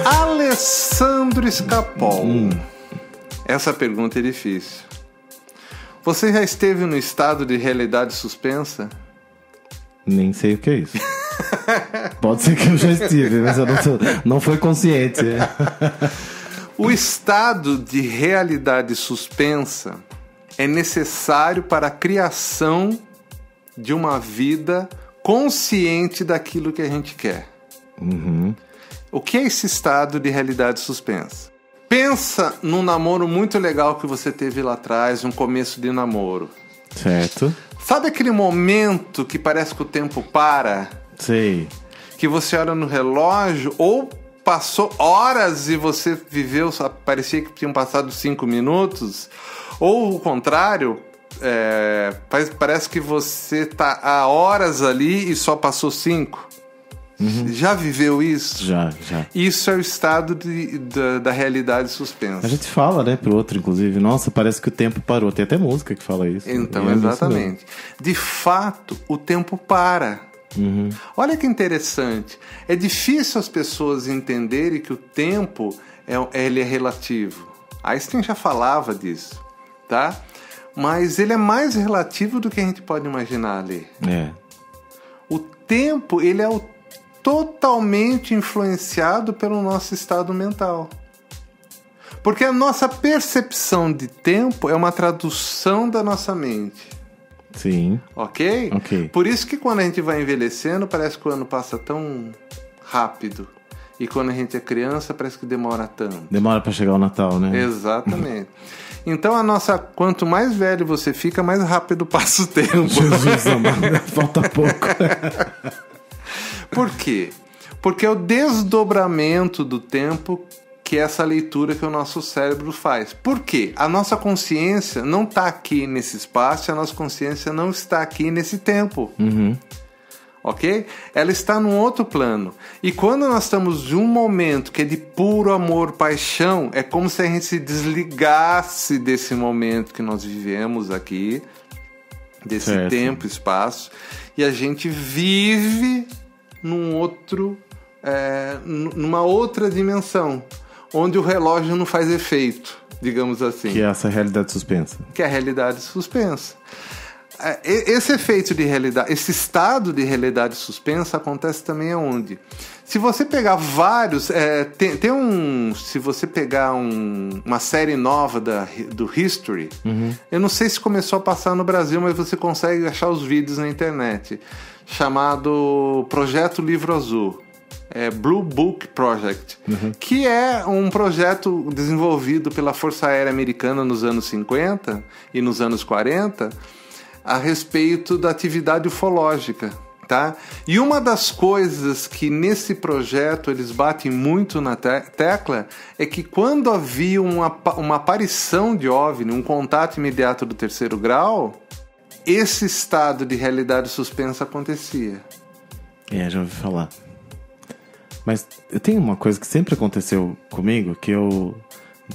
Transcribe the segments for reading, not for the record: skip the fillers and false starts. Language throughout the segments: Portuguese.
Alessandro Scapol. Essa pergunta é difícil. Você já esteve no estado de realidade suspensa? Nem sei o que é isso. Pode ser que eu já estive, mas eu não foi consciente. O estado de realidade suspensa é necessário para a criação de uma vida consciente daquilo que a gente quer. O que é esse estado de realidade suspensa? Pensa num namoro muito legal que você teve lá atrás, um começo de namoro. Certo. Sabe aquele momento que parece que o tempo para? Sei. Que você olha no relógio ou passou horas e você viveu, parecia que tinham passado 5 minutos? Ou o contrário, parece que você está há horas ali e só passou 5? Já viveu isso? Já. Isso é o estado da realidade suspensa. A gente fala, né, pro outro, inclusive, nossa, parece que o tempo parou. Tem até música que fala isso. Então, exatamente. De fato, o tempo para. Olha que interessante. É difícil as pessoas entenderem que o tempo ele é relativo. Einstein já falava disso, tá? Mas ele é mais relativo do que a gente pode imaginar ali. O tempo, ele é totalmente influenciado pelo nosso estado mental. Porque a nossa percepção de tempo é uma tradução da nossa mente. Sim. Ok? Por isso que quando a gente vai envelhecendo, parece que o ano passa tão rápido. E quando a gente é criança, parece que demora tanto. Demora para chegar o Natal, né? Exatamente. Então, quanto mais velho você fica, mais rápido passa o tempo. Jesus amado, falta pouco. Por quê? Porque é o desdobramento do tempo que é essa leitura que o nosso cérebro faz. Por quê? A nossa consciência não está aqui nesse espaço, a nossa consciência não está aqui nesse tempo. Ok? Ela está num outro plano. E quando nós estamos em um momento que é de puro amor, paixão, é como se a gente se desligasse desse momento que nós vivemos aqui, desse tempo, espaço, e a gente vive numa outra dimensão, onde o relógio não faz efeito, digamos assim. Que é essa realidade suspensa. Que é a realidade suspensa. Esse efeito de realidade, esse estado de realidade suspensa acontece também aonde? Se você pegar vários, se você pegar uma série nova do History, eu não sei se começou a passar no Brasil, mas você consegue achar os vídeos na internet, chamado Projeto Livro Azul. Blue Book Project, que é um projeto desenvolvido pela Força Aérea Americana nos anos 50 e nos anos 40 a respeito da atividade ufológica, tá? E uma das coisas que nesse projeto eles batem muito na tecla é que quando havia uma aparição de OVNI, um contato imediato do terceiro grau, esse estado de realidade suspensa acontecia. Já ouvi falar. Mas eu tenho uma coisa que sempre aconteceu comigo, que eu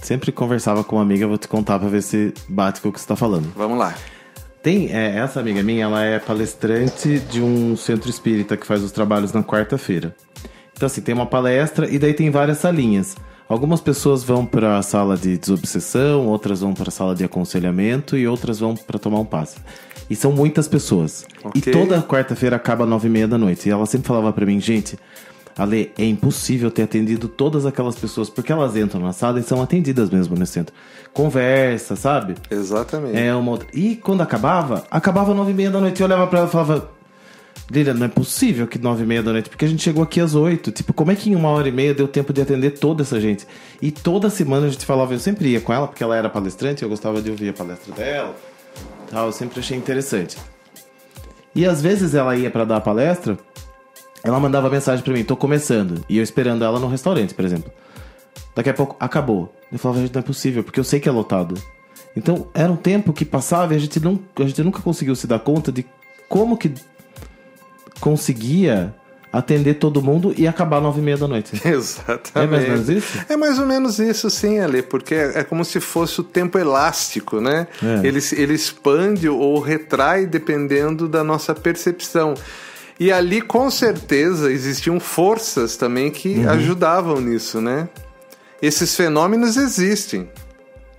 sempre conversava com uma amiga, vou te contar pra ver se bate com o que você tá falando. Vamos lá. Essa amiga minha, ela é palestrante de um centro espírita que faz os trabalhos na quarta-feira. Então assim, tem uma palestra e daí tem várias salinhas. Algumas pessoas vão para a sala de desobsessão, outras vão para a sala de aconselhamento e outras vão para tomar um passe. E são muitas pessoas. E toda quarta-feira acaba 9h30 da noite. E ela sempre falava pra mim, gente, Ale, é impossível ter atendido todas aquelas pessoas, porque elas entram na sala e são atendidas mesmo nesse centro. Conversa, sabe? Exatamente. E quando acabava 9h30 da noite, eu olhava pra ela e falava, Lília, não é possível que 9h30 da noite, porque a gente chegou aqui às 8. Tipo, como é que em 1h30 deu tempo de atender toda essa gente? E toda semana a gente falava, eu sempre ia com ela, porque ela era palestrante, eu gostava de ouvir a palestra dela. Eu sempre achei interessante. E às vezes ela ia pra dar a palestra, ela mandava mensagem pra mim, tô começando. E eu esperando ela no restaurante, por exemplo. Daqui a pouco, acabou. Eu falava, gente, não é possível, porque eu sei que é lotado. Então, era um tempo que passava e a gente nunca conseguiu se dar conta de como que conseguia atender todo mundo e acabar 9h30 da noite. Exatamente. É mais ou menos isso? É mais ou menos isso, sim, Ale, porque é como se fosse o tempo elástico, né? Ele expande ou retrai dependendo da nossa percepção. E ali, com certeza, existiam forças também que ajudavam nisso, né? Esses fenômenos existem.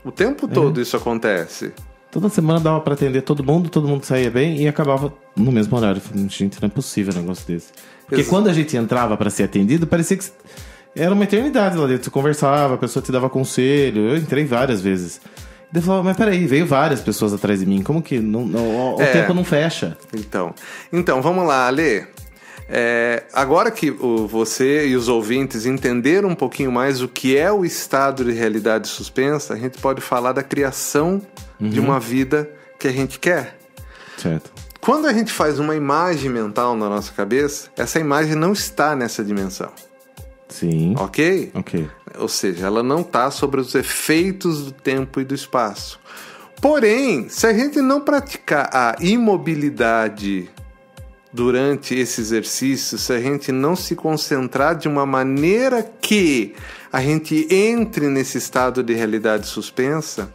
O tempo todo isso acontece. Toda semana dava pra atender todo mundo saía bem e acabava no mesmo horário. Gente, não é possível um negócio desse. Porque quando a gente entrava pra ser atendido, parecia que era uma eternidade lá dentro. Você conversava, a pessoa te dava conselho. Eu entrei várias vezes. Eu falava, mas peraí, veio várias pessoas atrás de mim. Como que o tempo não fecha? Então vamos lá, Ale. Agora que você e os ouvintes entenderam um pouquinho mais o que é o estado de realidade suspensa, a gente pode falar da criação de uma vida que a gente quer. Certo. Quando a gente faz uma imagem mental na nossa cabeça, essa imagem não está nessa dimensão. Sim. Ok? Ok. Ou seja, ela não está sobre os efeitos do tempo e do espaço. Porém, se a gente não praticar a imobilidade durante esse exercício, se a gente não se concentrar de uma maneira que a gente entre nesse estado de realidade suspensa,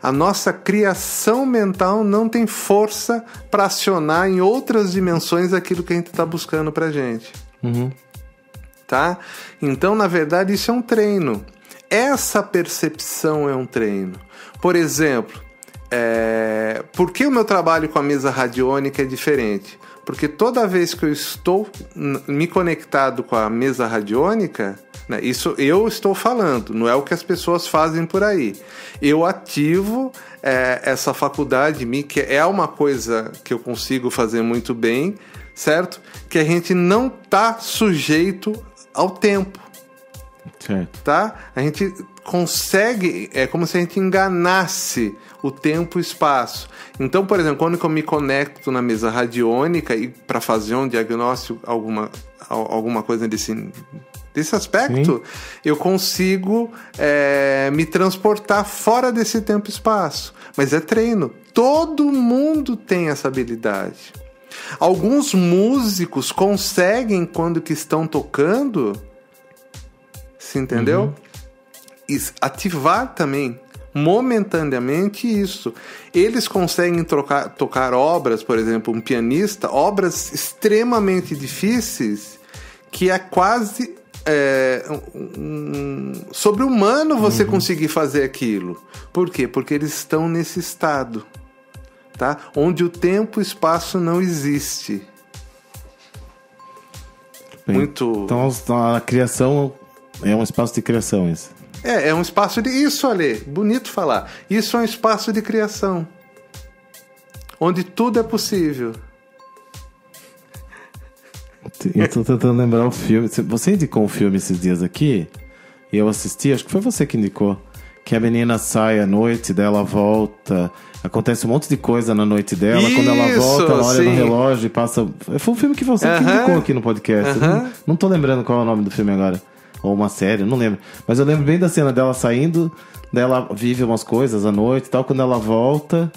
a nossa criação mental não tem força para acionar em outras dimensões aquilo que a gente está buscando para a gente. Tá? Então, na verdade, isso é um treino. Essa percepção é um treino. Por exemplo, por que o meu trabalho com a mesa radiônica é diferente? Porque toda vez que eu estou me conectado com a mesa radiônica, né, isso eu estou falando, não é o que as pessoas fazem por aí. Eu ativo essa faculdade de mim, que é uma coisa que eu consigo fazer muito bem, certo? Que a gente não está sujeito ao tempo. Certo. Tá? A gente consegue, é como se a gente enganasse o tempo e o espaço. Então, por exemplo, quando eu me conecto na mesa radiônica e para fazer um diagnóstico, alguma coisa desse aspecto, eu consigo me transportar fora desse tempo e espaço. Mas é treino. Todo mundo tem essa habilidade. Alguns músicos conseguem, quando que estão tocando, se entendeu? Ativar também momentaneamente isso. Eles conseguem tocar obras, por exemplo, um pianista, obras extremamente difíceis, que é quase sobre-humano você conseguir fazer aquilo. Por quê? Porque eles estão nesse estado, tá? Onde o tempo e o espaço não existe. Bem, então a criação é um espaço de criação, isso. É um espaço de... Isso, Ale, bonito falar. Isso é um espaço de criação. Onde tudo é possível. Eu tô tentando lembrar o filme. Você indicou um filme esses dias aqui, e eu assisti, acho que foi você que indicou, que a menina sai à noite, daí ela volta, acontece um monte de coisa na noite dela, quando ela volta, ela olha no relógio e passa... Foi um filme que você que indicou aqui no podcast. Não tô lembrando qual é o nome do filme agora. Ou uma série, não lembro. Mas eu lembro bem da cena dela saindo, dela vive umas coisas à noite e tal. Quando ela volta,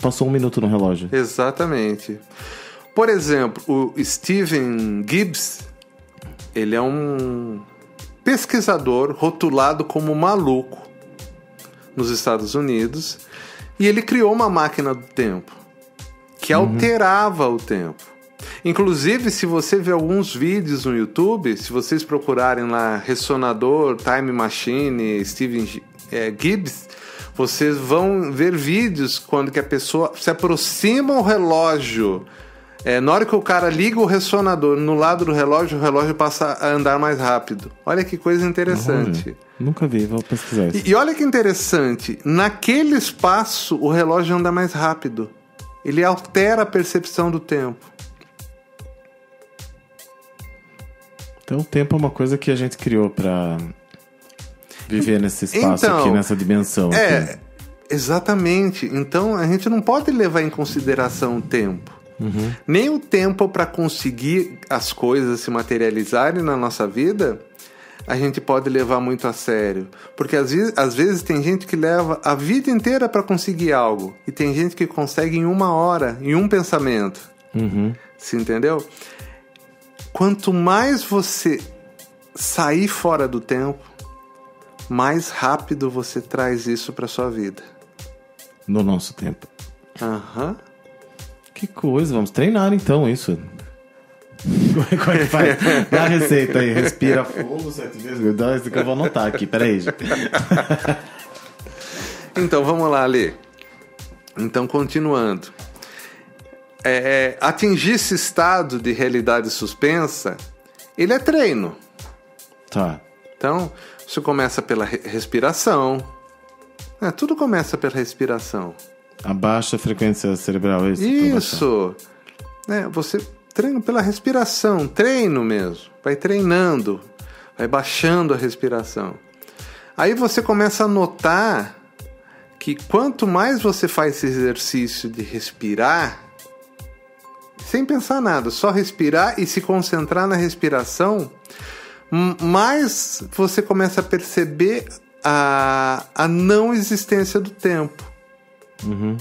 passou 1 minuto no relógio. Exatamente. Por exemplo, o Stephen Gibbs, ele é um pesquisador rotulado como maluco nos Estados Unidos, e ele criou uma máquina do tempo que alterava o tempo. Inclusive, se você vê alguns vídeos no YouTube, se vocês procurarem lá Ressonador, Time Machine, Stephen Gibbs, vocês vão ver vídeos quando que a pessoa se aproxima ao relógio. Na hora que o cara liga o ressonador no lado do relógio, o relógio passa a andar mais rápido. Olha que coisa interessante. Nunca vi, vou pesquisar isso. E olha que interessante, naquele espaço o relógio anda mais rápido. Ele altera a percepção do tempo. Então o tempo é uma coisa que a gente criou pra viver nesse espaço aqui, nessa dimensão. Aqui. Exatamente. Então a gente não pode levar em consideração o tempo. Nem o tempo para conseguir as coisas se materializarem na nossa vida, a gente pode levar muito a sério. Porque às vezes tem gente que leva a vida inteira para conseguir algo. E tem gente que consegue em 1 hora, em um pensamento. Você entendeu? Quanto mais você sair fora do tempo, mais rápido você traz isso para sua vida. No nosso tempo. Que coisa, vamos treinar então isso. Como é que faz? Dá a receita aí. Respira fundo 7 vezes. Dá isso que eu vou anotar aqui. Peraí, gente. Então, vamos lá, Lê. Então, continuando. Atingir esse estado de realidade suspensa, ele é treino. Tá. Então, isso começa pela respiração. Tudo começa pela respiração. Abaixa a frequência cerebral. Isso. Você treina pela respiração. Treino mesmo. Vai treinando. Vai baixando a respiração. Aí você começa a notar que quanto mais você faz esse exercício de respirar, sem pensar nada, só respirar e se concentrar na respiração, mais você começa a perceber a não existência do tempo. Uhum.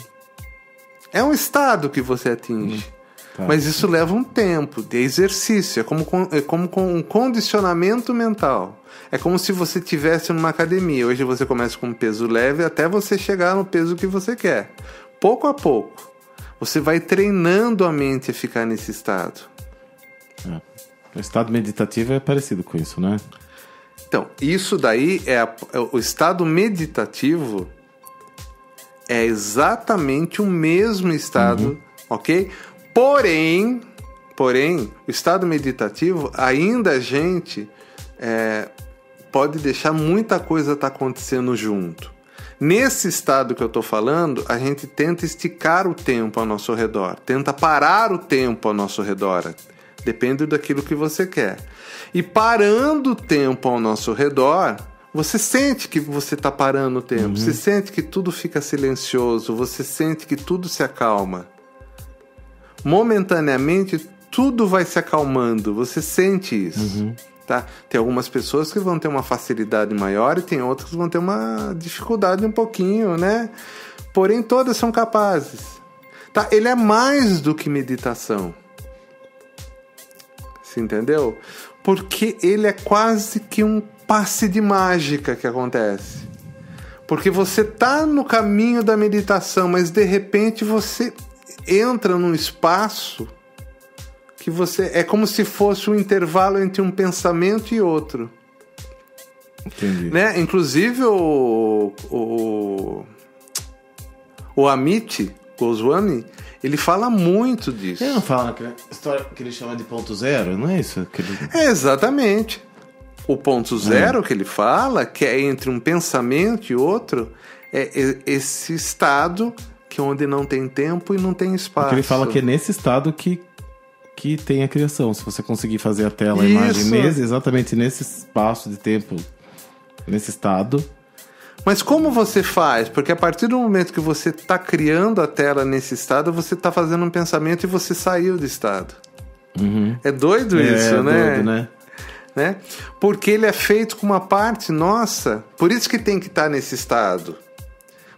É um estado que você atinge. Tá. Mas isso leva um tempo de exercício. É como com um condicionamento mental. É como se você estivesse numa academia. Hoje você começa com um peso leve até você chegar no peso que você quer. Pouco a pouco, você vai treinando a mente a ficar nesse estado. O estado meditativo é parecido com isso, né? Então, isso daí o estado meditativo é exatamente o mesmo estado, ok? Porém, o estado meditativo, ainda a gente pode deixar muita coisa estar acontecendo junto. Nesse estado que eu estou falando, a gente tenta esticar o tempo ao nosso redor, tenta parar o tempo ao nosso redor, depende daquilo que você quer. E parando o tempo ao nosso redor, você sente que você está parando o tempo, você sente que tudo fica silencioso, você sente que tudo se acalma. Momentaneamente, tudo vai se acalmando, você sente isso. Tá? Tem algumas pessoas que vão ter uma facilidade maior e tem outras que vão ter uma dificuldade um pouquinho, né? Porém, todas são capazes. Tá? Ele é mais do que meditação. Você entendeu? Porque ele é quase que um passe de mágica que acontece. Porque você tá no caminho da meditação, mas de repente você entra num espaço que é como se fosse um intervalo entre um pensamento e outro. Entendi. Né? Inclusive o Amit Goswami, ele fala muito disso. Ele não fala que a história que ele chama de ponto zero, não é isso? Exatamente. O ponto zero que ele fala, que é entre um pensamento e outro, é esse estado que é onde não tem tempo e não tem espaço. Porque ele fala que é nesse estado que tem a criação. Se você conseguir fazer a tela, a imagem exatamente nesse espaço de tempo, nesse estado. Mas como você faz? Porque a partir do momento que você está criando a tela nesse estado, você está fazendo um pensamento e você saiu do estado. É doido isso, né? Doido, né? Porque ele é feito com uma parte nossa. Por isso que tem que estar nesse estado.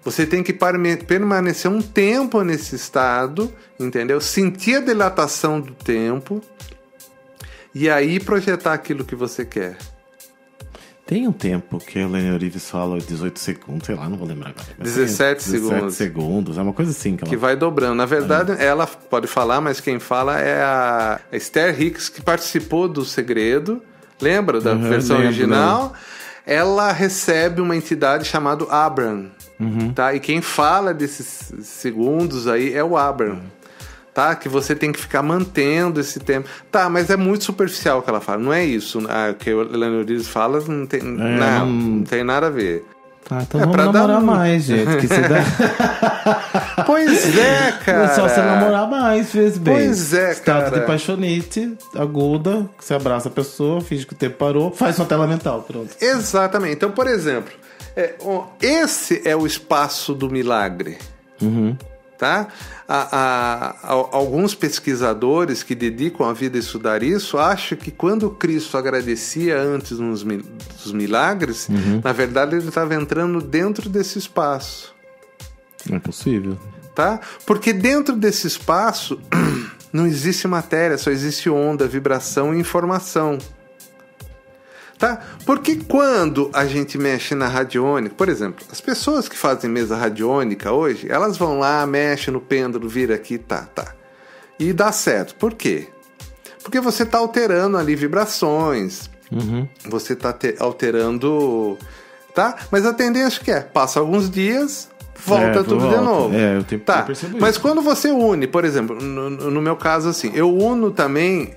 Você tem que permanecer um tempo nesse estado, entendeu? Sentir a dilatação do tempo e aí projetar aquilo que você quer. Tem um tempo que a Lene Orives fala 18 segundos, sei lá, não vou lembrar agora. 17 segundos. 17 segundos, é uma coisa assim. Que vai dobrando. Na verdade, ela pode falar, mas quem fala é a Esther Hicks, que participou do Segredo. Lembra da versão original? Ela recebe uma entidade chamada Abram. Tá? E quem fala desses segundos aí é o Abram. Tá? Que você tem que ficar mantendo esse tempo. Tá, mas é muito superficial o que ela fala. Não é isso. O que a Lene Orives fala não tem, não tem nada a ver. Então vamos namorar mais, gente. Que se dá... Pois é, cara. É só você namorar mais, fez bem. Pois é, Estado cara. de paixonite, aguda, você abraça a pessoa, finge que o tempo parou, faz sua tela mental, pronto. Exatamente. Então, por exemplo, esse é o espaço do milagre. Tá? Alguns pesquisadores que dedicam a vida a estudar isso acham que quando Cristo agradecia antes dos milagres, na verdade ele estava entrando dentro desse espaço. Não é possível. Tá? Porque dentro desse espaço não existe matéria, só existe onda, vibração e informação. Tá? Porque quando a gente mexe na radiônica, por exemplo, as pessoas que fazem mesa radiônica hoje, elas vão lá, mexem no pêndulo, vira aqui, tá. E dá certo. Por quê? Porque você está alterando ali vibrações, você está alterando, tá? Mas a tendência passa alguns dias, volta tudo de novo. Eu percebo Mas isso. quando você une, por exemplo, no meu caso assim, eu uno também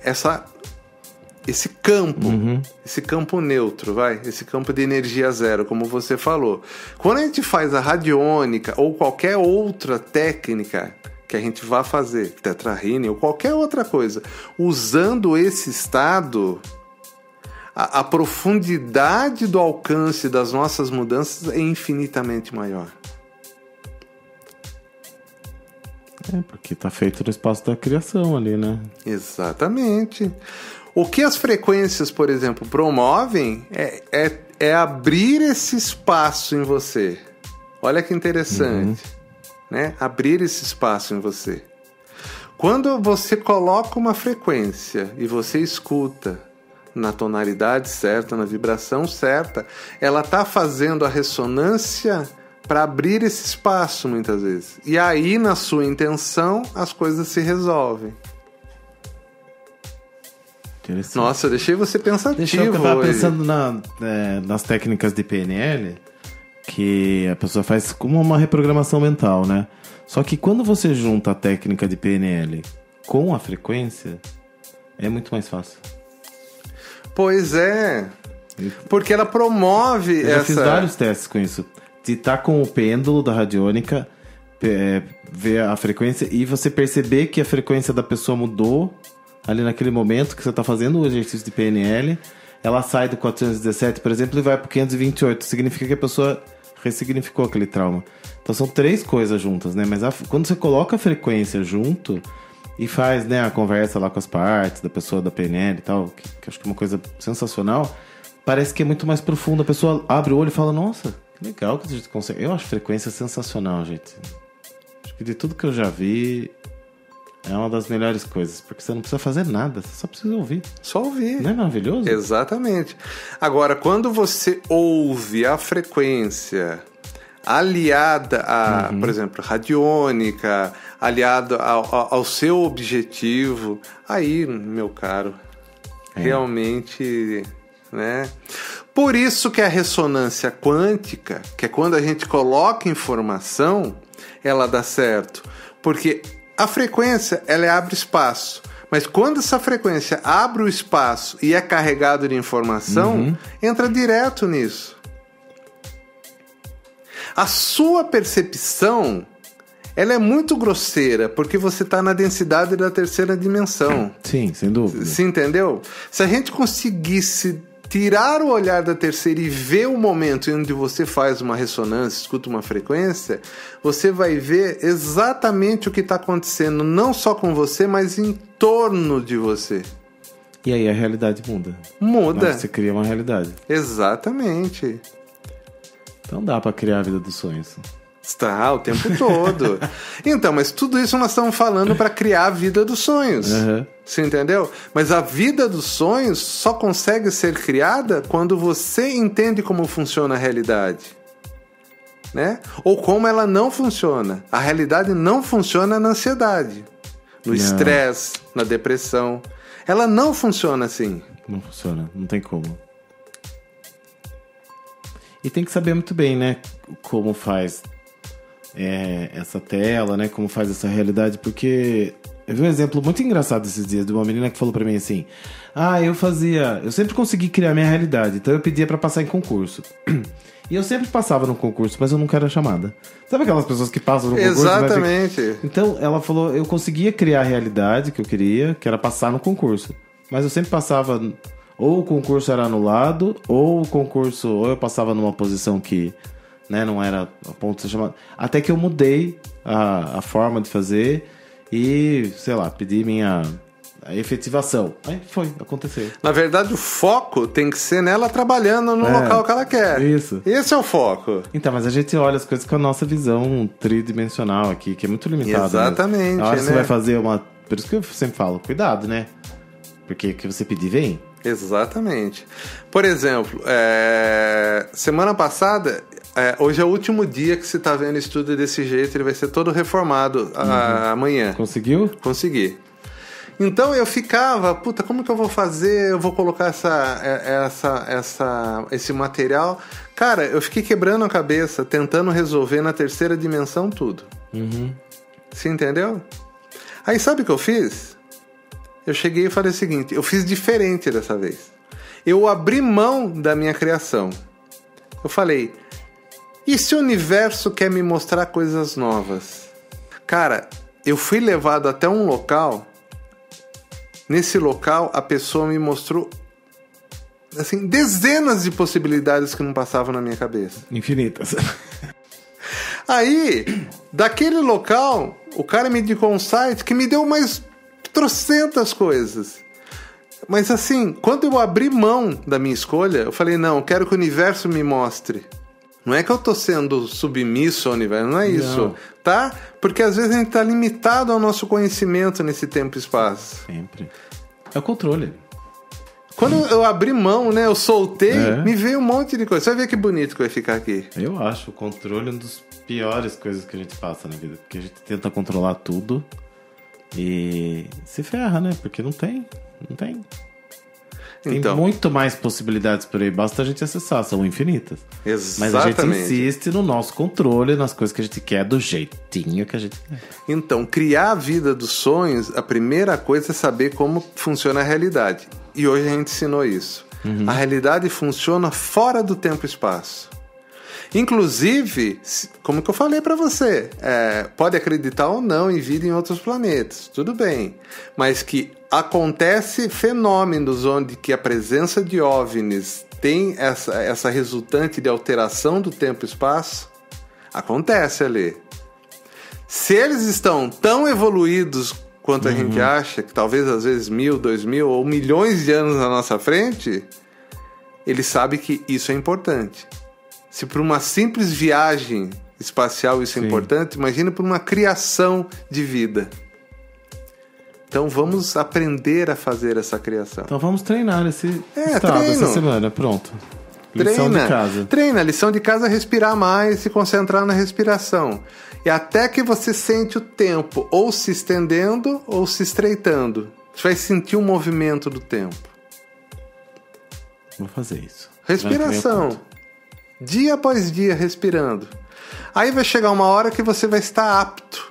esse campo neutro, esse campo de energia zero, como você falou. Quando a gente faz a radiônica ou qualquer outra técnica que a gente vá fazer, Theta Healing ou qualquer outra coisa, usando esse estado, a profundidade do alcance das nossas mudanças é infinitamente maior. Porque tá feito no espaço da criação ali, né? Exatamente. O que as frequências, por exemplo, promovem é abrir esse espaço em você. Olha que interessante, né? Abrir esse espaço em você. Quando você coloca uma frequência e você escuta na tonalidade certa, na vibração certa, ela está fazendo a ressonância para abrir esse espaço muitas vezes. E aí, na sua intenção, as coisas se resolvem. Nossa, eu deixei você pensativo. Eu tava pensando nas técnicas de PNL, que a pessoa faz como uma reprogramação mental, né? Só que quando você junta a técnica de PNL com a frequência, é muito mais fácil. Pois é. Porque ela promove Eu já fiz vários testes com isso. De estar com o pêndulo da radiônica, ver a frequência e você perceber que a frequência da pessoa mudou ali naquele momento que você está fazendo o exercício de PNL. Ela sai do 417, por exemplo, e vai para o 528. Significa que a pessoa ressignificou aquele trauma. Então são 3 coisas juntas, né? Mas quando você coloca a frequência junto e faz, né, a conversa lá com as partes da pessoa da PNL e tal, que acho que é uma coisa sensacional, parece que é muito mais profundo. A pessoa abre o olho e fala, nossa, que legal que a gente consegue. Eu acho frequência sensacional, gente. Acho que de tudo que eu já vi, é uma das melhores coisas, porque você não precisa fazer nada, você só precisa ouvir. Só ouvir. Não é maravilhoso? Exatamente. Agora, quando você ouve a frequência aliada a, por exemplo, radiônica, aliada ao seu objetivo, aí, meu caro, realmente, né? Por isso que a ressonância quântica, que é quando a gente coloca informação, ela dá certo. Porque a frequência, ela abre espaço. Mas quando essa frequência abre o espaço e é carregado de informação, entra direto nisso. A sua percepção, ela é muito grosseira, porque você está na densidade da 3ª dimensão. Sim, sem dúvida. Você entendeu? Se a gente conseguisse tirar o olhar da 3ª e ver o momento onde você faz uma ressonância, escuta uma frequência, você vai ver exatamente o que está acontecendo, não só com você, mas em torno de você. E aí a realidade muda. Muda. Você cria uma realidade. Exatamente. Então dá pra criar a vida dos sonhos. Está o tempo todo. Então, mas tudo isso nós estamos falando para criar a vida dos sonhos. Você entendeu? Mas a vida dos sonhos só consegue ser criada quando você entende como funciona a realidade. Né? Ou como ela não funciona. A realidade não funciona na ansiedade, no estresse, na depressão. Ela não funciona assim. Não funciona, não tem como. E tem que saber muito bem, né, como faz essa tela, né, como faz essa realidade, porque eu vi um exemplo muito engraçado esses dias de uma menina que falou pra mim assim, eu sempre consegui criar minha realidade, então eu pedia pra passar em concurso. E eu sempre passava no concurso, mas eu nunca era chamada. Sabe aquelas pessoas que passam no concurso? Exatamente. Então ela falou, eu conseguia criar a realidade que eu queria, que era passar no concurso, mas eu sempre passava... Ou o concurso era anulado, ou eu passava numa posição que, né, não era a ponto de ser chamado. Até que eu mudei a forma de fazer e, sei lá, pedi a efetivação. Aí aconteceu. Na verdade, o foco tem que ser nela trabalhando no local que ela quer. Isso. Esse é o foco. Então, mas a gente olha as coisas com a nossa visão tridimensional aqui, que é muito limitada. Exatamente. Né? Na hora que né? você vai fazer Por isso que eu sempre falo, cuidado, né? Porque o que você pedir, vem. Exatamente. Por exemplo, semana passada, hoje é o último dia que você está vendo o estúdio desse jeito, ele vai ser todo reformado amanhã. Conseguiu? Consegui. Então eu ficava, puta, como que eu vou fazer? Eu vou colocar esse material. Cara, eu fiquei quebrando a cabeça, tentando resolver na terceira dimensão tudo. Você entendeu? Aí sabe o que eu fiz? Eu cheguei e falei o seguinte, eu fiz diferente dessa vez. Eu abri mão da minha criação. Eu falei, e se o universo quer me mostrar coisas novas? Cara, eu fui levado até um local. Nesse local, a pessoa me mostrou assim, dezenas de possibilidades que não passavam na minha cabeça. Infinitas. Aí, daquele local, o cara me indicou um site que me deu mais trocentas coisas. Mas assim, quando eu abri mão da minha escolha, eu falei, não, eu quero que o universo me mostre. Não é que eu tô sendo submisso ao universo, não é isso, não. Tá? Porque às vezes a gente tá limitado ao nosso conhecimento nesse tempo e espaço. Sempre. É o controle. Quando eu abri mão, né, eu soltei, me veio um monte de coisa. Você vai ver que bonito que vai ficar aqui. Eu acho o controle uma das piores coisas que a gente passa na vida. Porque a gente tenta controlar tudo e se ferra, né? Porque não tem. Tem então, muito mais possibilidades por aí, basta a gente acessar, são infinitas. Exatamente. Mas a gente insiste no nosso controle, nas coisas que a gente quer, do jeitinho que a gente quer. Então, criar a vida dos sonhos, a primeira coisa é saber como funciona a realidade. E hoje a gente ensinou isso. A realidade funciona fora do tempo e espaço. Inclusive, como que eu falei para você, pode acreditar ou não em vida em outros planetas, tudo bem, mas que acontece fenômenos onde que a presença de OVNIs tem essa resultante de alteração do tempo e espaço, acontece ali. Se eles estão tão evoluídos quanto a gente acha, que talvez às vezes 1.000, 2.000 ou milhões de anos na nossa frente, eles sabem que isso é importante. Se por uma simples viagem espacial isso é importante, imagina por uma criação de vida. Então vamos aprender a fazer essa criação. Então vamos treinar esse estado essa semana, pronto. Lição de casa. Treina, lição de casa é respirar mais, se concentrar na respiração. E até que você sente o tempo ou se estendendo ou se estreitando. Você vai sentir o movimento do tempo. Vou fazer isso. Respiração. Dia após dia respirando. Aí vai chegar uma hora que você vai estar apto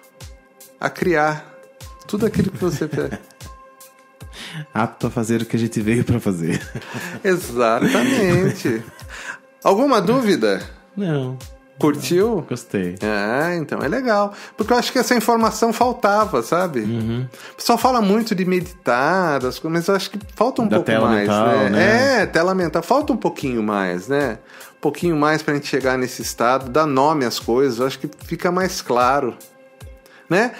a criar tudo aquilo que você quer. Apto a fazer o que a gente veio para fazer. Exatamente. Alguma dúvida? Não. Curtiu? Gostei. Então é legal. Porque eu acho que essa informação faltava, sabe? O pessoal fala muito de meditar, das coisas, mas eu acho que falta um pouco mais, mental, né? Tela mental. Falta um pouquinho mais, né? Um pouquinho mais pra gente chegar nesse estado, dar nome às coisas, eu acho que fica mais claro, né?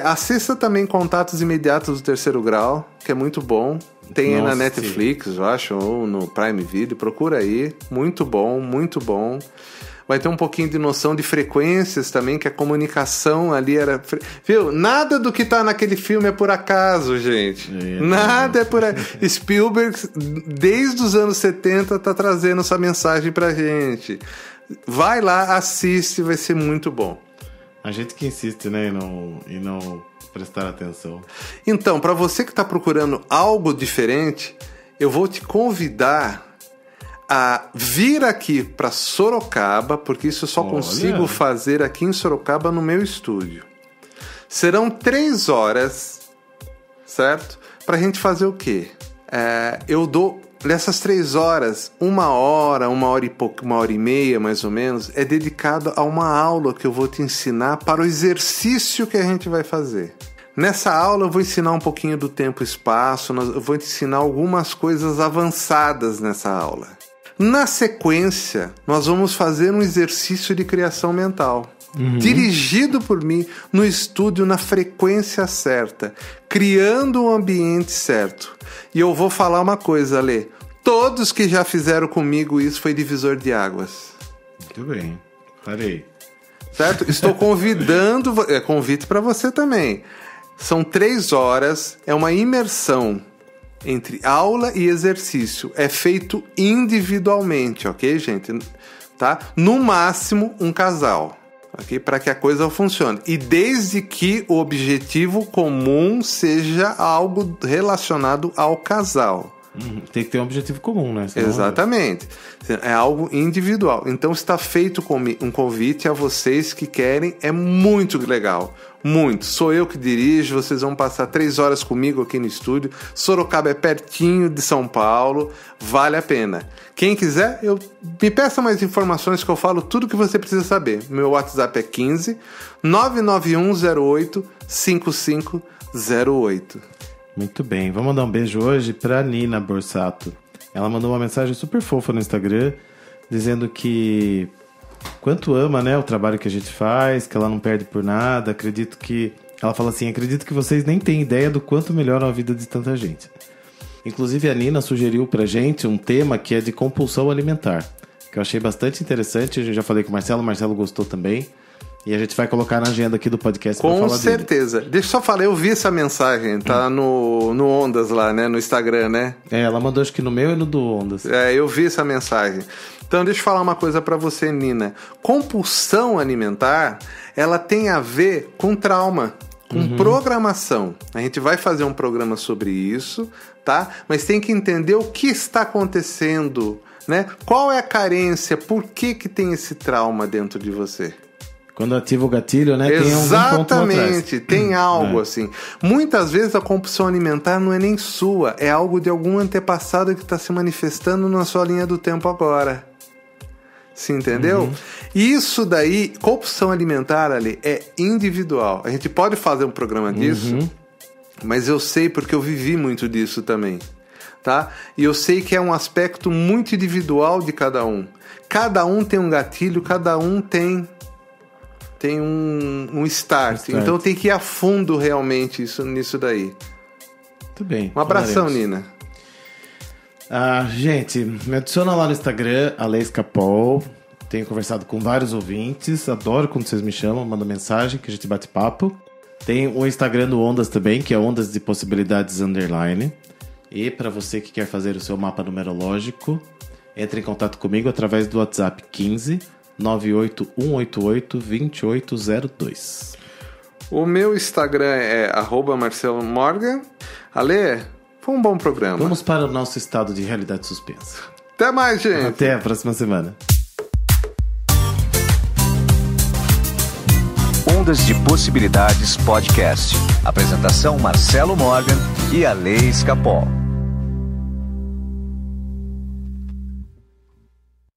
Assista também Contatos Imediatos do Terceiro Grau, que é muito bom. Tem aí na Netflix, eu acho, ou no Prime Video, procura aí. Muito bom, muito bom. Vai ter um pouquinho de noção de frequências também, que a comunicação ali era... Viu? Nada do que tá naquele filme é por acaso, gente. Nada é por acaso. Spielberg, desde os anos 70, tá trazendo essa mensagem pra gente. Vai lá, assiste, vai ser muito bom. A gente que insiste, né, em não prestar atenção. Então, para você que tá procurando algo diferente, eu vou te convidar a vir aqui para Sorocaba, porque isso eu só consigo fazer aqui em Sorocaba no meu estúdio. Serão 3 horas, certo? Pra gente fazer o quê? Eu dou, nessas 3 horas, 1 hora, 1 hora e pouco, 1 hora e meia mais ou menos, é dedicado a uma aula que eu vou te ensinar para o exercício que a gente vai fazer. Nessa aula eu vou ensinar um pouquinho do tempo e espaço, eu vou te ensinar algumas coisas avançadas nessa aula. Na sequência, nós vamos fazer um exercício de criação mental, dirigido por mim, no estúdio, na frequência certa, criando o ambiente certo. E eu vou falar uma coisa, Lê. Todos que já fizeram comigo isso foi divisor de águas. Muito bem, farei. Certo? Estou convidando, convite para você também. São 3 horas, é uma imersão entre aula e exercício. É feito individualmente, ok, gente? Tá? No máximo, um casal. Okay? Para que a coisa funcione. E desde que o objetivo comum seja algo relacionado ao casal. Tem que ter um objetivo comum, né? Senão... Exatamente. É algo individual. Então está feito um convite a vocês que querem. É muito legal. Muito. Sou eu que dirijo. Vocês vão passar 3 horas comigo aqui no estúdio. Sorocaba é pertinho de São Paulo. Vale a pena. Quem quiser, me peça mais informações que eu falo tudo que você precisa saber. Meu WhatsApp é 15 99108 5508. Muito bem, vamos mandar um beijo hoje pra Nina Borsato. Ela mandou uma mensagem super fofa no Instagram, dizendo que quanto ama, né, o trabalho que a gente faz, que ela não perde por nada. Ela fala assim, acredito que vocês nem têm ideia do quanto melhoram a vida de tanta gente. Inclusive a Nina sugeriu pra gente um tema que é de compulsão alimentar, que eu achei bastante interessante. Eu já falei com o Marcelo gostou também. E a gente vai colocar na agenda aqui do podcast pra falar dele. Com certeza. Deixa eu só falar, eu vi essa mensagem, tá no Ondas lá, né, no Instagram, né? Ela mandou acho que no meu e no do Ondas. Eu vi essa mensagem. Então deixa eu falar uma coisa pra você, Nina. Compulsão alimentar, ela tem a ver com trauma, com programação. A gente vai fazer um programa sobre isso, tá? Mas tem que entender o que está acontecendo, né? Qual é a carência, por que tem esse trauma dentro de você? Quando ativa o gatilho, né? Exatamente, tem algo assim. Muitas vezes a compulsão alimentar não é nem sua, é algo de algum antepassado que está se manifestando na sua linha do tempo agora. Você entendeu? Isso daí, compulsão alimentar ali é individual. A gente pode fazer um programa disso, mas eu sei porque eu vivi muito disso também. Tá? E eu sei que é um aspecto muito individual de cada um. Cada um tem um gatilho, cada um tem um start. Então tem que ir a fundo realmente nisso daí. Muito bem. Um abração, Nina. Gente, me adiciona lá no Instagram, Ale Escapol. Tenho conversado com vários ouvintes. Adoro quando vocês me chamam, mandam mensagem que a gente bate papo. Tem o Instagram do Ondas também, que é Ondas de Possibilidades _. E para você que quer fazer o seu mapa numerológico, entre em contato comigo através do WhatsApp 15 981882802. O meu Instagram é @MarceloMorgan. Ale, foi um bom programa. Vamos para o nosso estado de realidade suspensa. Até mais, gente. Até a próxima semana. Ondas de Possibilidades Podcast. Apresentação Marcelo Morgan e Ale Escapol.